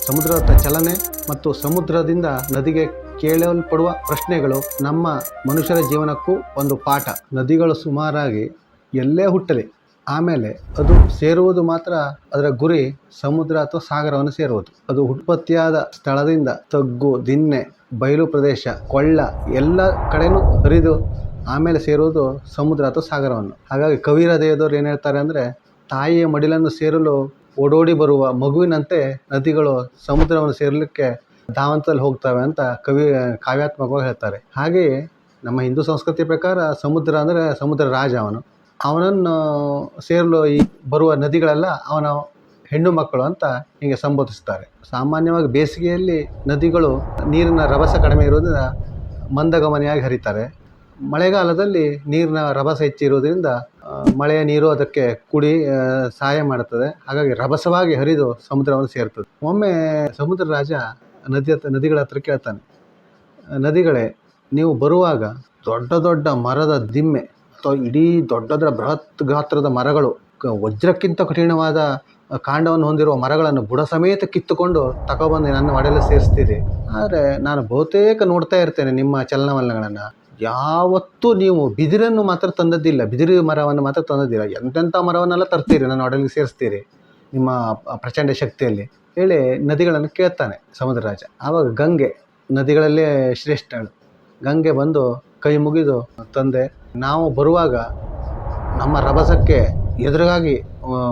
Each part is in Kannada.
ಸಮುದ್ರದ ಚಲನೆ ಮತ್ತು ಸಮುದ್ರದಿಂದ ನದಿಗೆ ಕೇಳಲ್ಪಡುವ ಪ್ರಶ್ನೆಗಳು ನಮ್ಮ ಮನುಷ್ಯರ ಜೀವನಕ್ಕೂ ಒಂದು ಪಾಠ. ನದಿಗಳು ಸುಮಾರಾಗಿ ಎಲ್ಲೇ ಹುಟ್ಟಲಿ, ಆಮೇಲೆ ಅದು ಸೇರುವುದು ಮಾತ್ರ ಅದರ ಗುರಿ ಸಮುದ್ರ ಅಥವಾ ಸಾಗರವನ್ನು ಸೇರುವುದು. ಅದು ಉತ್ಪತ್ತಿಯಾದ ಸ್ಥಳದಿಂದ ತಗ್ಗು, ದಿನ್ನೆ, ಬಯಲು ಪ್ರದೇಶ, ಕೊಳ್ಳ ಎಲ್ಲ ಕಡೆನೂ ಹರಿದು ಆಮೇಲೆ ಸೇರುವುದು ಸಮುದ್ರ ಅಥವಾ ಸಾಗರವನ್ನು. ಹಾಗಾಗಿ ಕವಿರಾದೇಯದವ್ರು ಏನು ಹೇಳ್ತಾರೆ ಅಂದರೆ, ತಾಯಿಯ ಮಡಿಲನ್ನು ಸೇರಲು ಓಡೋಡಿ ಬರುವ ಮಗುವಿನಂತೆ ನದಿಗಳು ಸಮುದ್ರವನ್ನು ಸೇರಲಿಕ್ಕೆ ಧಾವಂತದಲ್ಲಿ ಹೋಗ್ತವೆ ಅಂತ ಕಾವ್ಯಾತ್ಮಕವಾಗಿ ಹೇಳ್ತಾರೆ. ಹಾಗೆಯೇ ನಮ್ಮ ಹಿಂದೂ ಸಂಸ್ಕೃತಿ ಪ್ರಕಾರ ಸಮುದ್ರ ಅಂದರೆ ಸಮುದ್ರ ರಾಜ ಅವನನ್ನು ಸೇರಲು ಬರುವ ನದಿಗಳೆಲ್ಲ ಅವನ ಹೆಣ್ಣು ಮಕ್ಕಳು ಅಂತ ಹೀಗೆ ಸಂಬೋಧಿಸ್ತಾರೆ. ಸಾಮಾನ್ಯವಾಗಿ ಬೇಸಿಗೆಯಲ್ಲಿ ನದಿಗಳು ನೀರಿನ ರಭಸ ಕಡಿಮೆ ಇರೋದ್ರಿಂದ ಮಂದಗಮನಿಯಾಗಿ ಹರಿತಾರೆ. ಮಳೆಗಾಲದಲ್ಲಿ ನೀರಿನ ರಭಸ ಹೆಚ್ಚಿರುವುದರಿಂದ ಮಳೆಯ ನೀರು ಅದಕ್ಕೆ ಕುಡಿ ಸಹಾಯ ಮಾಡುತ್ತದೆ. ಹಾಗಾಗಿ ರಭಸವಾಗಿ ಹರಿದು ಸಮುದ್ರವನ್ನು ಸೇರ್ತದೆ. ಒಮ್ಮೆ ಸಮುದ್ರ ರಾಜ ನದಿಗಳ ಹತ್ರ ಕೇಳ್ತಾನೆ, ನದಿಗಳೇ, ನೀವು ಬರುವಾಗ ದೊಡ್ಡ ದೊಡ್ಡ ಮರದ ದಿಮ್ಮೆ ಅಥವಾ ಇಡೀ ದೊಡ್ಡ ಬೃಹತ್ ಗಾತ್ರದ ಮರಗಳು, ವಜ್ರಕ್ಕಿಂತ ಕಠಿಣವಾದ ಕಾಂಡವನ್ನು ಹೊಂದಿರುವ ಮರಗಳನ್ನು ಬುಡ ಸಮೇತ ಕಿತ್ತುಕೊಂಡು ತಗೊಬಂದು ನನ್ನ ಒಡೆಯಲು ಸೇರಿಸ್ತೀರಿ. ಆದರೆ ನಾನು ಬಹುತೇಕ ನೋಡ್ತಾ ಇರ್ತೇನೆ ನಿಮ್ಮ ಚಲನವಲನಗಳನ್ನು. ಯಾವತ್ತೂ ನೀವು ಬಿದಿರನ್ನು ಮಾತ್ರ ತಂದದ್ದಿಲ್ಲ, ಬಿದಿರು ಮರವನ್ನು ಮಾತ್ರ ತಂದದ್ದಿಲ್ಲ. ಎಂತೆಂಥ ಮರವನ್ನೆಲ್ಲ ತರ್ತೀರಿ, ನನ್ನ ಒಡೆಯಲಿಗೆ ಸೇರಿಸ್ತೀರಿ ನಿಮ್ಮ ಪ್ರಚಂಡ ಶಕ್ತಿಯಲ್ಲಿ ಹೇಳಿ ನದಿಗಳನ್ನು ಕೇಳ್ತಾನೆ ಸಮುದ್ರ ರಾಜ. ಆವಾಗ ಗಂಗೆ, ನದಿಗಳಲ್ಲೇ ಶ್ರೇಷ್ಠಳು, ಗಂಗೆ ಬಂದು ಕೈ ಮುಗಿದು, ತಂದೆ, ನಾವು ಬರುವಾಗ ನಮ್ಮ ರಭಸಕ್ಕೆ ಎದುರಾಗಿ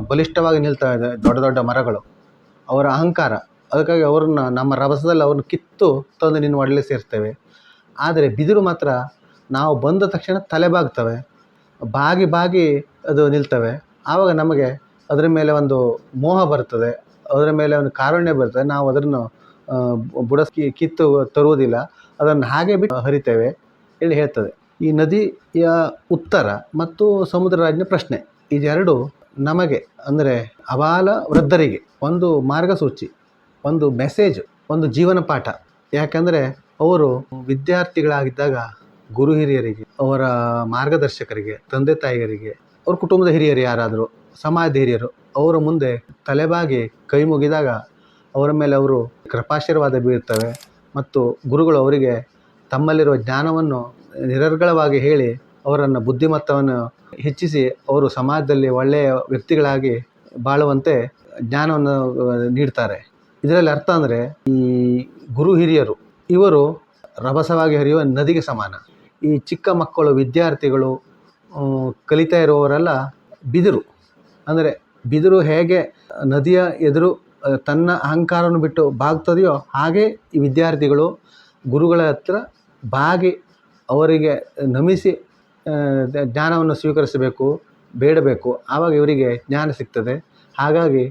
ಬಲಿಷ್ಠವಾಗಿ ನಿಲ್ತಾ ಇದೆ ದೊಡ್ಡ ದೊಡ್ಡ ಮರಗಳು, ಅವರ ಅಹಂಕಾರ. ಅದಕ್ಕಾಗಿ ಅವ್ರನ್ನ ನಮ್ಮ ರಭಸದಲ್ಲಿ ಅವ್ರನ್ನ ಕಿತ್ತು ತಂದು ನಿನ್ನ ಒಡಲೆ ಸೇರ್ತೇವೆ. ಆದರೆ ಬಿದಿರು ಮಾತ್ರ ನಾವು ಬಂದ ತಕ್ಷಣ ತಲೆಬಾಗ್ತವೆ, ಬಾಗಿ ಅದು ನಿಲ್ತವೆ. ಆವಾಗ ನಮಗೆ ಅದರ ಮೇಲೆ ಒಂದು ಮೋಹ ಬರ್ತದೆ, ಅದರ ಮೇಲೆ ಒಂದು ಕಾರುಣ್ಯ ಬರ್ತದೆ. ನಾವು ಅದನ್ನು ಕಿತ್ತು ತರುವುದಿಲ್ಲ, ಅದನ್ನು ಹಾಗೆ ಬಿಟ್ಟು ಹರಿತೇವೆ ಹೇಳಿ ಹೇಳ್ತದೆ. ಈ ನದಿಯ ಉತ್ತರ ಮತ್ತು ಸಮುದ್ರ ರಾಜನ ಪ್ರಶ್ನೆ, ಇದೆರಡು ನಮಗೆ ಅಂದರೆ ಅಬಾಲ ವೃದ್ಧರಿಗೆ ಒಂದು ಮಾರ್ಗಸೂಚಿ, ಒಂದು ಮೆಸೇಜ್, ಒಂದು ಜೀವನ ಪಾಠ. ಯಾಕಂದರೆ ಅವರು ವಿದ್ಯಾರ್ಥಿಗಳಾಗಿದ್ದಾಗ ಗುರು ಹಿರಿಯರಿಗೆ, ಅವರ ಮಾರ್ಗದರ್ಶಕರಿಗೆ, ತಂದೆ ತಾಯಿಯರಿಗೆ, ಅವ್ರ ಕುಟುಂಬದ ಹಿರಿಯರು ಯಾರಾದರೂ, ಸಮಾಜದ ಹಿರಿಯರು ಅವರ ಮುಂದೆ ತಲೆಬಾಗಿ ಕೈ ಮುಗಿದಾಗ ಅವರ ಮೇಲೆ ಅವರು ಕೃಪಾಶೀರ್ವಾದ ಬೀರ್ತವೆ. ಮತ್ತು ಗುರುಗಳು ಅವರಿಗೆ ತಮ್ಮಲ್ಲಿರುವ ಜ್ಞಾನವನ್ನು ನಿರರ್ಗಳವಾಗಿ ಹೇಳಿ ಅವರನ್ನು ಬುದ್ಧಿಮತ್ತವನ್ನು ಹೆಚ್ಚಿಸಿ ಅವರು ಸಮಾಜದಲ್ಲಿ ಒಳ್ಳೆಯ ವ್ಯಕ್ತಿಗಳಾಗಿ ಬಾಳುವಂತೆ ಜ್ಞಾನವನ್ನು ನೀಡ್ತಾರೆ. ಇದರಲ್ಲಿ ಅರ್ಥ ಅಂದರೆ, ಈ ಗುರು ಹಿರಿಯರು ಇವರು ರಭಸವಾಗಿ ಹರಿಯುವ ನದಿಗೆ ಸಮಾನ. ಈ ಚಿಕ್ಕ ಮಕ್ಕಳು, ವಿದ್ಯಾರ್ಥಿಗಳು, ಕಲಿತಾ ಇರುವವರೆಲ್ಲ ಬಿದಿರು. ಅಂದರೆ ಬಿದಿರು ಹೇಗೆ ನದಿಯ ಎದುರು ತನ್ನ ಅಹಂಕಾರವನ್ನು ಬಿಟ್ಟು ಬಾಗ್ತದೆಯೋ, ಹಾಗೆ ಈ ವಿದ್ಯಾರ್ಥಿಗಳು ಗುರುಗಳ ಹತ್ರ ಬಾಗಿ ಅವರಿಗೆ ನಮಿಸಿ ಜ್ಞಾನವನ್ನು ಸ್ವೀಕರಿಸಬೇಕು, ಬೇಡಬೇಕು. ಆವಾಗ ಇವರಿಗೆ ಜ್ಞಾನ ಸಿಗ್ತದೆ. ಹಾಗಾಗಿ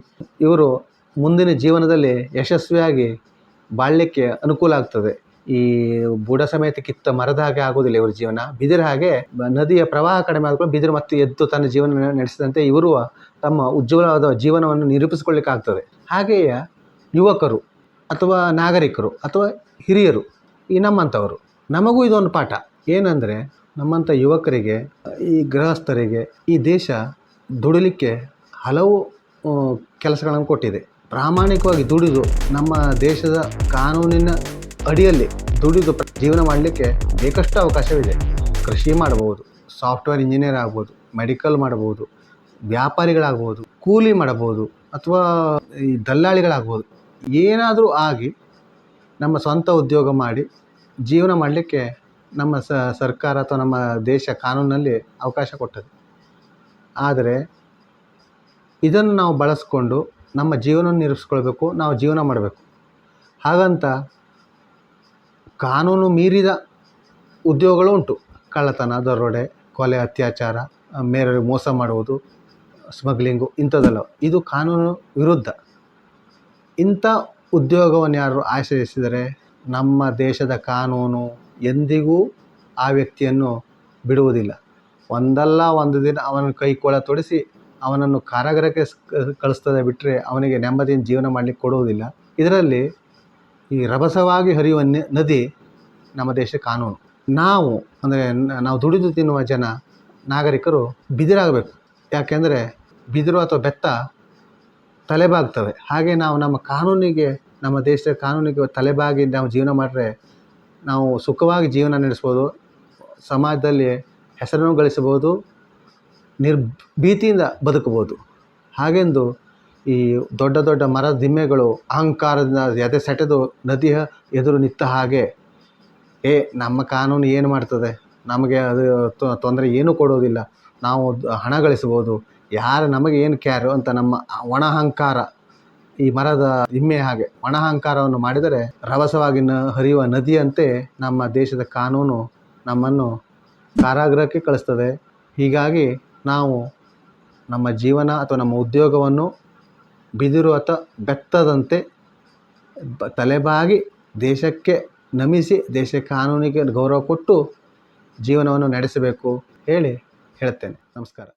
ಇವರು ಮುಂದಿನ ಜೀವನದಲ್ಲಿ ಯಶಸ್ವಿಯಾಗಿ ಬಾಳಲಿಕ್ಕೆ ಅನುಕೂಲ ಆಗ್ತದೆ. ಈ ಬುಡ ಸಮೇತ ಕಿತ್ತ ಮರದ ಹಾಗೆ ಆಗೋದಿಲ್ಲ ಇವರ ಜೀವನ. ಬಿದಿರು ಹಾಗೆ ನದಿಯ ಪ್ರವಾಹ ಕಡಿಮೆ ಆದ್ಕೊಂಡು ಬಿದಿರು ಮತ್ತೆ ಎದ್ದು ತನ್ನ ಜೀವನ ನಡೆಸಿದಂತೆ ಇವರು ತಮ್ಮ ಉಜ್ವಲವಾದ ಜೀವನವನ್ನು ನಿರೂಪಿಸಿಕೊಳ್ಳಿಕ್ಕಾಗ್ತದೆ. ಹಾಗೆಯೇ ಯುವಕರು ಅಥವಾ ನಾಗರಿಕರು ಅಥವಾ ಹಿರಿಯರು, ಈ ನಮ್ಮಂಥವರು, ನಮಗೂ ಇದೊಂದು ಪಾಠ. ಏನಂದರೆ, ನಮ್ಮಂಥ ಯುವಕರಿಗೆ, ಈ ಗೃಹಸ್ಥರಿಗೆ ಈ ದೇಶ ದುಡಿಲಿಕ್ಕೆ ಹಲವು ಕೆಲಸಗಳನ್ನು ಕೊಟ್ಟಿದೆ. ಪ್ರಾಮಾಣಿಕವಾಗಿ ದುಡಿದು ನಮ್ಮ ದೇಶದ ಕಾನೂನಿನ ಅಡಿಯಲ್ಲಿ ದುಡಿದು ಜೀವನ ಮಾಡಲಿಕ್ಕೆ ಬೇಕಷ್ಟು ಅವಕಾಶವಿದೆ. ಕೃಷಿ ಮಾಡಬಹುದು, ಸಾಫ್ಟ್ವೇರ್ ಇಂಜಿನಿಯರ್ ಆಗ್ಬೋದು, ಮೆಡಿಕಲ್ ಮಾಡಬಹುದು, ವ್ಯಾಪಾರಿಗಳಾಗ್ಬೋದು, ಕೂಲಿ ಮಾಡಬಹುದು, ಅಥವಾ ಈ ದಲ್ಲಾಳಿಗಳಾಗ್ಬೋದು. ಏನಾದರೂ ಆಗಿ ನಮ್ಮ ಸ್ವಂತ ಉದ್ಯೋಗ ಮಾಡಿ ಜೀವನ ಮಾಡಲಿಕ್ಕೆ ನಮ್ಮ ಸರ್ಕಾರ ಅಥವಾ ನಮ್ಮ ದೇಶ ಕಾನೂನಲ್ಲಿ ಅವಕಾಶ ಕೊಟ್ಟது. ಆದರೆ ಇದನ್ನು ನಾವು ಬಳಸ್ಕೊಂಡು ನಮ್ಮ ಜೀವನವನ್ನು ನಿರೂಪಿಸ್ಕೊಳ್ಬೇಕು, ನಾವು ಜೀವನ ಮಾಡಬೇಕು. ಹಾಗಂತ ಕಾನೂನು ಮೀರಿದ ಉದ್ಯೋಗಗಳು ಉಂಟು. ಕಳ್ಳತನ, ದರೋಡೆ, ಕೊಲೆ, ಅತ್ಯಾಚಾರ, ಮೇರೆಗೆ ಮೋಸ ಮಾಡುವುದು, ಸ್ಮಗ್ಲಿಂಗು, ಇಂಥದ್ದೆಲ್ಲ ಇದು ಕಾನೂನು ವಿರುದ್ಧ. ಇಂಥ ಉದ್ಯೋಗವನ್ನು ಯಾರು ಆಶ್ರಯಿಸಿದರೆ ನಮ್ಮ ದೇಶದ ಕಾನೂನು ಎಂದಿಗೂ ಆ ವ್ಯಕ್ತಿಯನ್ನು ಬಿಡುವುದಿಲ್ಲ. ಒಂದಲ್ಲ ಒಂದು ದಿನ ಅವನ ಕೈಕೊಳ ತೊಡಿಸಿ ಅವನನ್ನು ಕಾರಾಗೃಹಕ್ಕೆ ಕಳಿಸ್ತದೆ ಬಿಟ್ಟರೆ ಅವನಿಗೆ ನೆಮ್ಮದಿಯಿಂದ ಜೀವನ ಮಾಡಲಿಕ್ಕೆ ಕೊಡುವುದಿಲ್ಲ. ಇದರಲ್ಲಿ ಈ ರಭಸವಾಗಿ ಹರಿಯುವ ನದಿ ನಮ್ಮ ದೇಶ ಕಾನೂನು. ನಾವು ದುಡಿದು ತಿನ್ನುವ ಜನ, ನಾಗರಿಕರು ಬಿದಿರಾಗಬೇಕು. ಯಾಕೆಂದರೆ ಬಿದಿರು ಅಥವಾ ಬೆತ್ತ ತಲೆಬಾಗ್ತವೆ. ಹಾಗೆ ನಾವು ನಮ್ಮ ಕಾನೂನಿಗೆ ನಮ್ಮ ದೇಶದ ಕಾನೂನಿಗೆ ತಲೆಬಾಗಿ ನಾವು ಜೀವನ ಮಾಡಿದ್ರೆ ನಾವು ಸುಖವಾಗಿ ಜೀವನ ನಡೆಸ್ಬೋದು, ಸಮಾಜದಲ್ಲಿ ಹೆಸರನ್ನು ಗಳಿಸಬಹುದು, ಭೀತಿಯಿಂದ ಬದುಕಬಹುದು. ಹಾಗೆಂದು ಈ ದೊಡ್ಡ ದೊಡ್ಡ ಮರದ ದಿಮ್ಮೆಗಳು ಅಹಂಕಾರದಿಂದ ಎದೆ ಸೆಟೆದು ನದಿಯ ಎದುರು ನಿಂತ ಹಾಗೆ ನಮ್ಮ ಕಾನೂನು ಏನು ಮಾಡ್ತದೆ, ನಮಗೆ ಅದು ತೊಂದರೆ ಏನೂ ಕೊಡೋದಿಲ್ಲ, ನಾವು ಹಣ ಗಳಿಸ್ಬೋದು, ಯಾರು ನಮಗೆ ಏನು ಕ್ಯಾರು ಅಂತ ನಮ್ಮ ಒಣ ಅಹಂಕಾರ ಈ ಮರದ ದಿಮ್ಮೆ ಹಾಗೆ ಒಣ ಅಹಂಕಾರವನ್ನು ಮಾಡಿದರೆ ರಭಸವಾಗಿ ಹರಿಯುವ ನದಿಯಂತೆ ನಮ್ಮ ದೇಶದ ಕಾನೂನು ನಮ್ಮನ್ನು ಕಾರಾಗೃಹಕ್ಕೆ ಕಳಿಸ್ತದೆ. ಹೀಗಾಗಿ ನಾವು ನಮ್ಮ ಜೀವನ ಅಥವಾ ನಮ್ಮ ಉದ್ಯೋಗವನ್ನು ಬಿದಿರು ಅಥವಾ ಬೆತ್ತದಂತೆ ತಲೆಬಾಗಿ ದೇಶಕ್ಕೆ ನಮಿಸಿ ದೇಶ ಕಾನೂನಿಗೆ ಗೌರವ ಕೊಟ್ಟು ಜೀವನವನ್ನು ನಡೆಸಬೇಕು ಹೇಳುತ್ತೇನೆ. ನಮಸ್ಕಾರ.